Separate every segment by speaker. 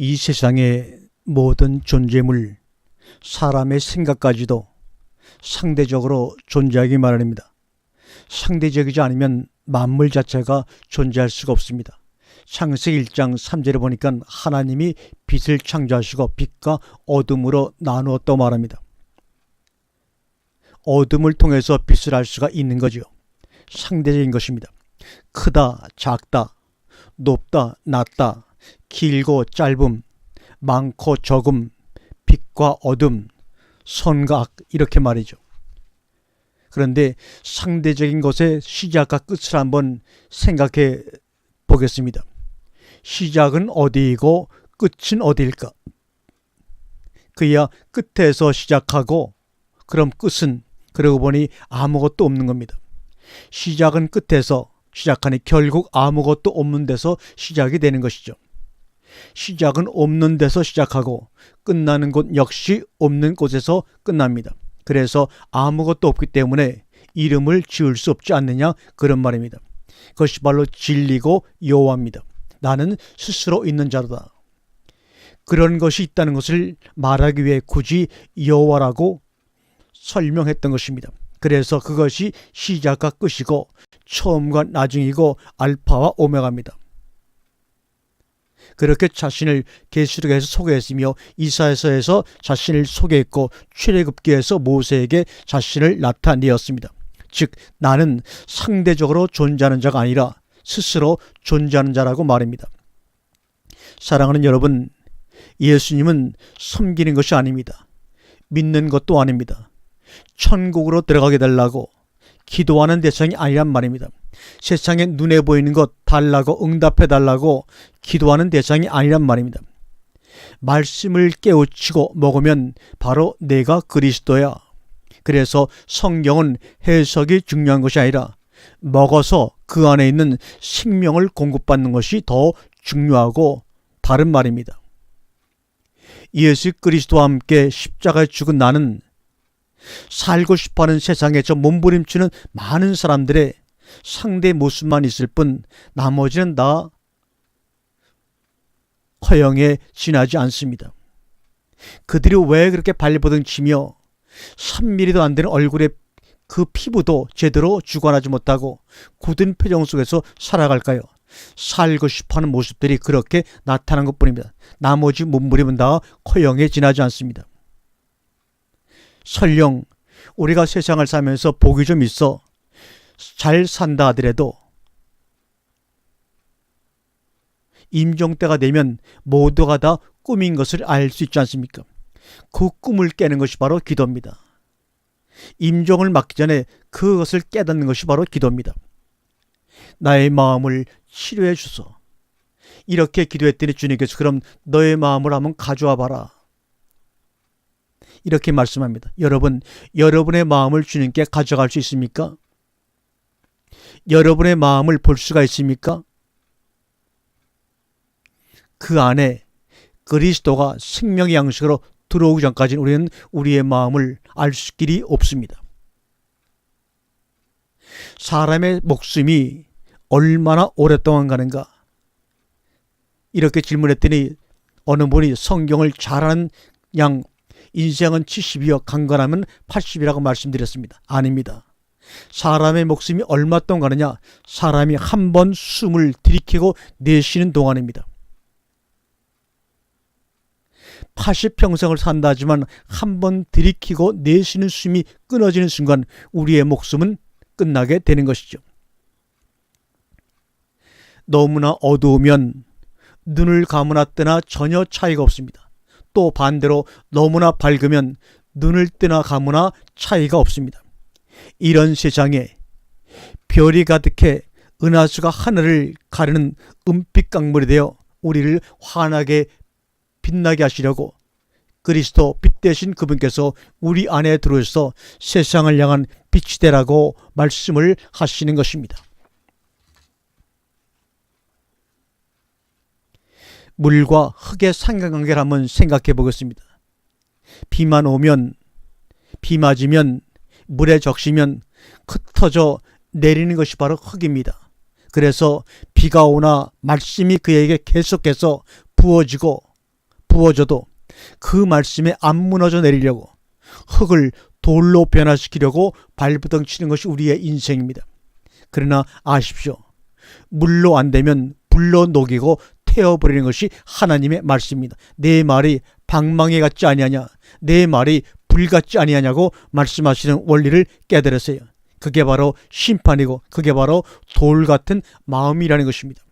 Speaker 1: 이 세상의 모든 존재물, 사람의 생각까지도 상대적으로 존재하기 마련입니다. 상대적이지 않으면 만물 자체가 존재할 수가 없습니다. 창세기 1장 3절에 보니까 하나님이 빛을 창조하시고 빛과 어둠으로 나누었다고 말합니다. 어둠을 통해서 빛을 알 수가 있는 거죠. 상대적인 것입니다. 크다, 작다, 높다, 낮다, 길고 짧음, 많고 적음, 빛과 어둠, 선과 악, 이렇게 말이죠. 그런데 상대적인 것의 시작과 끝을 한번 생각해 보겠습니다. 시작은 어디이고 끝은 어디일까? 그야 끝에서 시작하고 그럼 끝은 그러고 보니 아무것도 없는 겁니다. 시작은 끝에서 시작하니 결국 아무것도 없는 데서 시작이 되는 것이죠. 시작은 없는 데서 시작하고 끝나는 곳 역시 없는 곳에서 끝납니다. 그래서 아무것도 없기 때문에 이름을 지을 수 없지 않느냐, 그런 말입니다. 그것이 바로 진리고 여호와입니다. 나는 스스로 있는 자로다. 그런 것이 있다는 것을 말하기 위해 굳이 여호와라고 설명했던 것입니다. 그래서 그것이 시작과 끝이고 처음과 나중이고 알파와 오메가입니다. 그렇게 자신을 계시록에서 소개했으며 이사야서에서 자신을 소개했고 출애굽기에서 모세에게 자신을 나타내었습니다. 즉 나는 상대적으로 존재하는 자가 아니라 스스로 존재하는 자라고 말입니다. 사랑하는 여러분, 예수님은 섬기는 것이 아닙니다. 믿는 것도 아닙니다. 천국으로 들어가게 달라고 기도하는 대상이 아니란 말입니다. 세상에 눈에 보이는 것 달라고 응답해 달라고 기도하는 대상이 아니란 말입니다. 말씀을 깨우치고 먹으면 바로 내가 그리스도야. 그래서 성경은 해석이 중요한 것이 아니라 먹어서 그 안에 있는 생명을 공급받는 것이 더 중요하고 다른 말입니다. 예수 그리스도와 함께 십자가에 죽은 나는 살고 싶어하는 세상에 저 몸부림치는 많은 사람들의 상대 모습만 있을 뿐 나머지는 다 허영에 지나지 않습니다. 그들이 왜 그렇게 발버둥치며 3mm도 안 되는 얼굴에 그 피부도 제대로 주관하지 못하고 굳은 표정 속에서 살아갈까요? 살고 싶어하는 모습들이 그렇게 나타난 것뿐입니다. 나머지 몸부림은 다 허영에 지나지 않습니다. 설령 우리가 세상을 살면서 복이 좀 있어 잘 산다 하더라도 임종 때가 되면 모두가 다 꿈인 것을 알 수 있지 않습니까? 그 꿈을 깨는 것이 바로 기도입니다. 임종을 맞기 전에 그것을 깨닫는 것이 바로 기도입니다. 나의 마음을 치료해 주소. 이렇게 기도했더니 주님께서 그럼 너의 마음을 한번 가져와 봐라. 이렇게 말씀합니다. 여러분, 여러분의 마음을 주님께 가져갈 수 있습니까? 여러분의 마음을 볼 수가 있습니까? 그 안에 그리스도가 생명의 양식으로 들어오기 전까지는 우리는 우리의 마음을 알 수 길이 없습니다. 사람의 목숨이 얼마나 오랫동안 가는가? 이렇게 질문했더니 어느 분이 성경을 잘 아는 양 인생은 70이요 강건하면 80이라고 말씀드렸습니다. 아닙니다. 사람의 목숨이 얼마 동안 가느냐? 사람이 한 번 숨을 들이키고 내쉬는 동안입니다. 80평생을 산다 하지만 한 번 들이키고 내쉬는 숨이 끊어지는 순간 우리의 목숨은 끝나게 되는 것이죠. 너무나 어두우면 눈을 감으나 뜨나 전혀 차이가 없습니다. 또 반대로 너무나 밝으면 눈을 뜨나 감으나 차이가 없습니다. 이런 세상에 별이 가득해 은하수가 하늘을 가르는 은빛 강물이 되어 우리를 환하게 빛나게 하시려고 그리스도 빛 되신 그분께서 우리 안에 들어오셔서 세상을 향한 빛이 되라고 말씀을 하시는 것입니다. 물과 흙의 상관관계를 한번 생각해 보겠습니다. 비만 오면, 비 맞으면, 물에 적시면 흩어져 내리는 것이 바로 흙입니다. 그래서 비가 오나 말씀이 그에게 계속해서 부어지고 부어져도 그 말씀에 안 무너져 내리려고 흙을 돌로 변화시키려고 발버둥 치는 것이 우리의 인생입니다. 그러나 아십시오. 물로 안 되면 불로 녹이고 태워버리는 것이 하나님의 말씀입니다. 내 말이 방망이 같지 아니하냐, 내 말이 불 같지 아니하냐고 말씀하시는 원리를 깨달으세요. 그게 바로 심판이고 그게 바로 돌 같은 마음이라는 것입니다.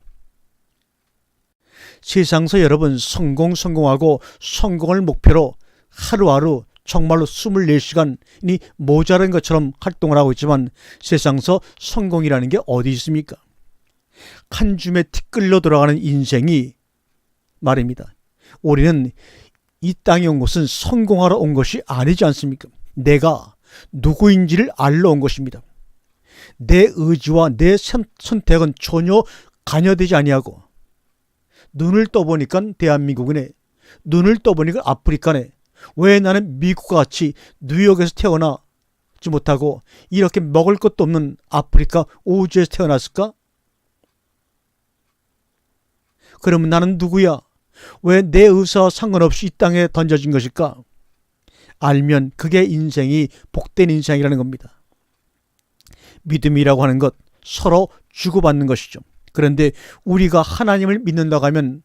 Speaker 1: 세상에서 여러분 성공하고 성공을 목표로 하루하루 정말로 24시간이 모자란 것처럼 활동을 하고 있지만 세상에서 성공이라는 게 어디 있습니까? 한 줌에 티끌로 돌아가는 인생이 말입니다. 우리는 이 땅에 온 것은 성공하러 온 것이 아니지 않습니까? 내가 누구인지를 알러 온 것입니다. 내 의지와 내 선택은 전혀 관여되지 아니하고 눈을 떠보니까 대한민국이네, 눈을 떠보니까 아프리카네, 왜 나는 미국과 같이 뉴욕에서 태어나지 못하고 이렇게 먹을 것도 없는 아프리카 오주에서 태어났을까? 그러면 나는 누구야? 왜 내 의사와 상관없이 이 땅에 던져진 것일까? 알면 그게 인생이 복된 인생이라는 겁니다. 믿음이라고 하는 것, 서로 주고받는 것이죠. 그런데 우리가 하나님을 믿는다고 하면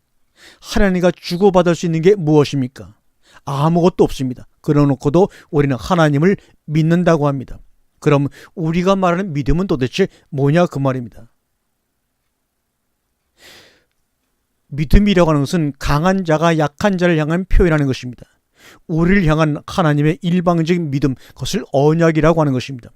Speaker 1: 하나님과 주고받을 수 있는 게 무엇입니까? 아무것도 없습니다. 그러놓고도 우리는 하나님을 믿는다고 합니다. 그럼 우리가 말하는 믿음은 도대체 뭐냐 그 말입니다. 믿음이라고 하는 것은 강한 자가 약한 자를 향한 표현하는 것입니다. 우리를 향한 하나님의 일방적인 믿음, 그것을 언약이라고 하는 것입니다.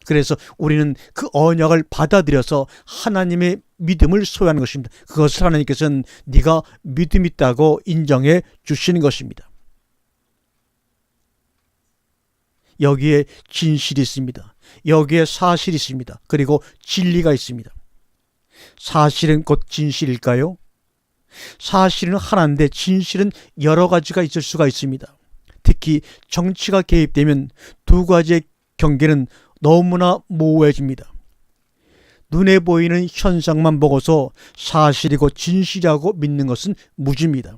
Speaker 1: 그래서 우리는 그 언약을 받아들여서 하나님의 믿음을 소유하는 것입니다. 그것을 하나님께서는 네가 믿음 있다고 인정해 주시는 것입니다. 여기에 진실이 있습니다. 여기에 사실이 있습니다. 그리고 진리가 있습니다. 사실은 곧 진실일까요? 사실은 하나인데 진실은 여러 가지가 있을 수가 있습니다. 특히 정치가 개입되면 두 가지의 경계는 너무나 모호해집니다. 눈에 보이는 현상만 보고서 사실이고 진실이라고 믿는 것은 무지입니다.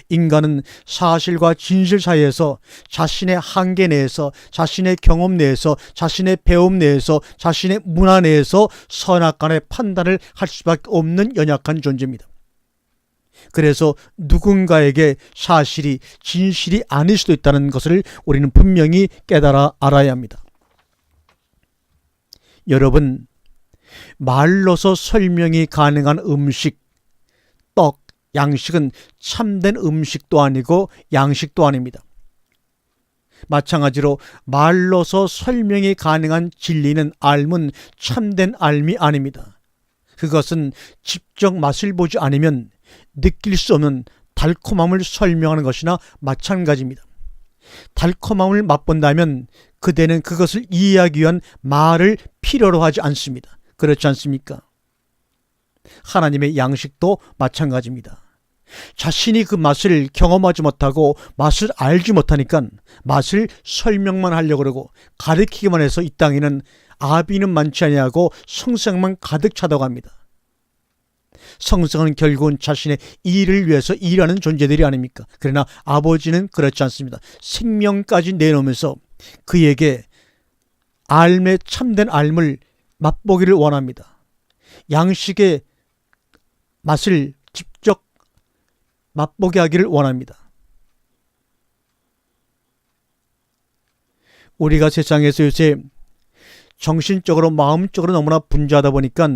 Speaker 1: 인간은 사실과 진실 사이에서 자신의 한계 내에서, 자신의 경험 내에서, 자신의 배움 내에서, 자신의 문화 내에서 선악간의 판단을 할 수밖에 없는 연약한 존재입니다. 그래서 누군가에게 사실이 진실이 아닐 수도 있다는 것을 우리는 분명히 깨달아 알아야 합니다. 여러분, 말로서 설명이 가능한 음식, 떡, 양식은 참된 음식도 아니고 양식도 아닙니다. 마찬가지로 말로서 설명이 가능한 진리는 알문 참된 알미 아닙니다. 그것은 직접 맛을 보지 않으면 느낄 수 없는 달콤함을 설명하는 것이나 마찬가지입니다. 달콤함을 맛본다면 그대는 그것을 이해하기 위한 말을 필요로 하지 않습니다. 그렇지 않습니까? 하나님의 양식도 마찬가지입니다. 자신이 그 맛을 경험하지 못하고 맛을 알지 못하니까 맛을 설명만 하려고 그러고 가르치기만 해서 이 땅에는 아비는 많지 아니하고 성생만 가득 차다고 합니다. 성성은 결국은 자신의 일을 위해서 일하는 존재들이 아닙니까? 그러나 아버지는 그렇지 않습니다. 생명까지 내놓으면서 그에게 알매 참된 알을 맛보기를 원합니다. 양식의 맛을 직접 맛보게 하기를 원합니다. 우리가 세상에서 요새 정신적으로 마음적으로 너무나 분주하다 보니까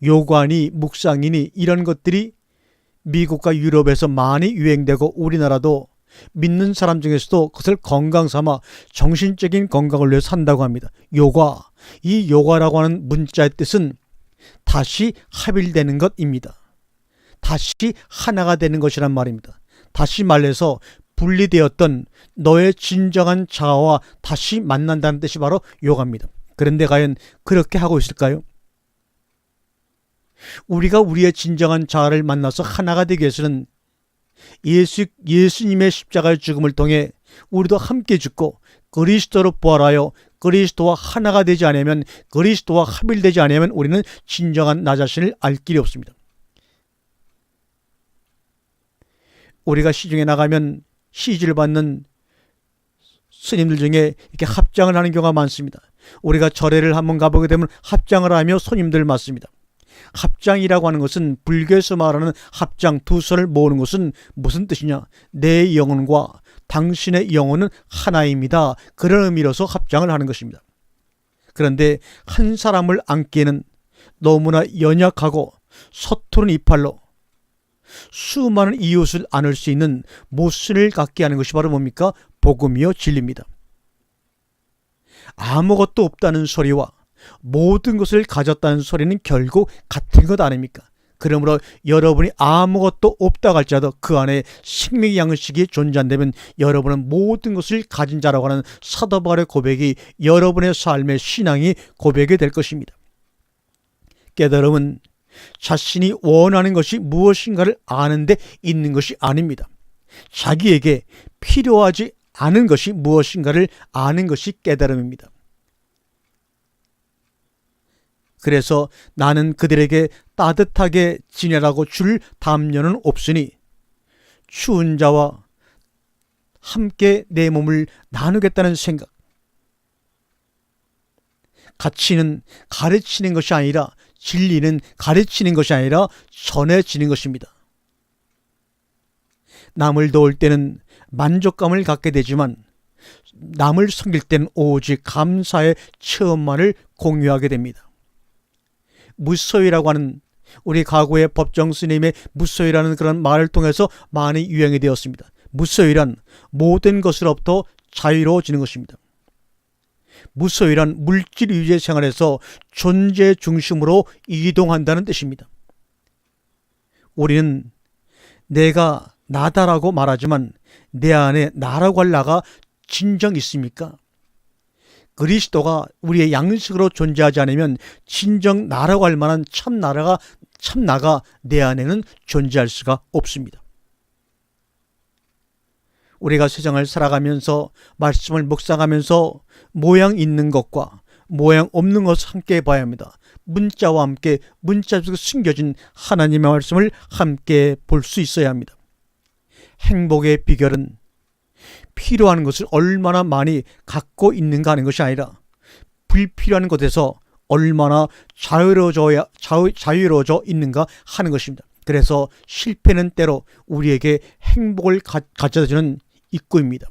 Speaker 1: 요관이 묵상이니 이런 것들이 미국과 유럽에서 많이 유행되고 우리나라도 믿는 사람 중에서도 그것을 건강 삼아 정신적인 건강을 위해 산다고 합니다. 요가, 이 요가라고 하는 문자의 뜻은 다시 합일되는 것입니다. 다시 하나가 되는 것이란 말입니다. 다시 말해서 분리되었던 너의 진정한 자아와 다시 만난다는 뜻이 바로 요가입니다. 그런데 과연 그렇게 하고 있을까요? 우리가 우리의 진정한 자아를 만나서 하나가 되기 위해서는 예수님의 십자가의 죽음을 통해 우리도 함께 죽고 그리스도로 부활하여 그리스도와 하나가 되지 않으면, 그리스도와 합일되지 않으면 우리는 진정한 나 자신을 알 길이 없습니다. 우리가 시중에 나가면 시주를 받는 스님들 중에 이렇게 합장을 하는 경우가 많습니다. 우리가 절에를 한번 가보게 되면 합장을 하며 손님들 맞습니다. 합장이라고 하는 것은, 불교에서 말하는 합장, 두 손을 모으는 것은 무슨 뜻이냐? 내 영혼과 당신의 영혼은 하나입니다. 그런 의미로서 합장을 하는 것입니다. 그런데 한 사람을 안기에는 너무나 연약하고 서투른 이팔로 수많은 이웃을 안을 수 있는 모순을 갖게 하는 것이 바로 뭡니까? 복음이요 진리입니다. 아무것도 없다는 소리와 모든 것을 가졌다는 소리는 결국 같은 것 아닙니까? 그러므로 여러분이 아무것도 없다고 할지라도 그 안에 생명의 양식이 존재한다면 여러분은 모든 것을 가진 자라고 하는 사도 바울의 고백이 여러분의 삶의 신앙이 고백이 될 것입니다. 깨달음은 자신이 원하는 것이 무엇인가를 아는 데 있는 것이 아닙니다. 자기에게 필요하지 않은 것이 무엇인가를 아는 것이 깨달음입니다. 그래서 나는 그들에게 따뜻하게 지내라고 줄 담요는 없으니 추운 자와 함께 내 몸을 나누겠다는 생각. 가치는 가르치는 것이 아니라, 진리는 가르치는 것이 아니라 전해지는 것입니다. 남을 도울 때는 만족감을 갖게 되지만 남을 섬길 때는 오직 감사의 체험만을 공유하게 됩니다. 무소유라고 하는, 우리 과거의 법정 스님의 무소유라는 그런 말을 통해서 많이 유행이 되었습니다. 무소유란 모든 것으로부터 자유로워지는 것입니다. 무소유란 물질 위주의 생활에서 존재 중심으로 이동한다는 뜻입니다. 우리는 내가 나다라고 말하지만 내 안에 나라고 할 나가 진정 있습니까? 그리스도가 우리의 양식으로 존재하지 않으면 진정 나라고 할 만한 참나가 내 안에는 존재할 수가 없습니다. 우리가 세상을 살아가면서 말씀을 묵상하면서 모양 있는 것과 모양 없는 것을 함께 봐야 합니다. 문자와 함께 문자 속에 숨겨진 하나님의 말씀을 함께 볼 수 있어야 합니다. 행복의 비결은 필요한 것을 얼마나 많이 갖고 있는가 하는 것이 아니라 불필요한 것에서 얼마나 자유로워져 있는가 하는 것입니다. 그래서 실패는 때로 우리에게 행복을 가져다주는 입구입니다.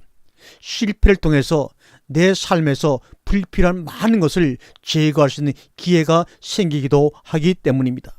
Speaker 1: 실패를 통해서 내 삶에서 불필요한 많은 것을 제거할 수 있는 기회가 생기기도 하기 때문입니다.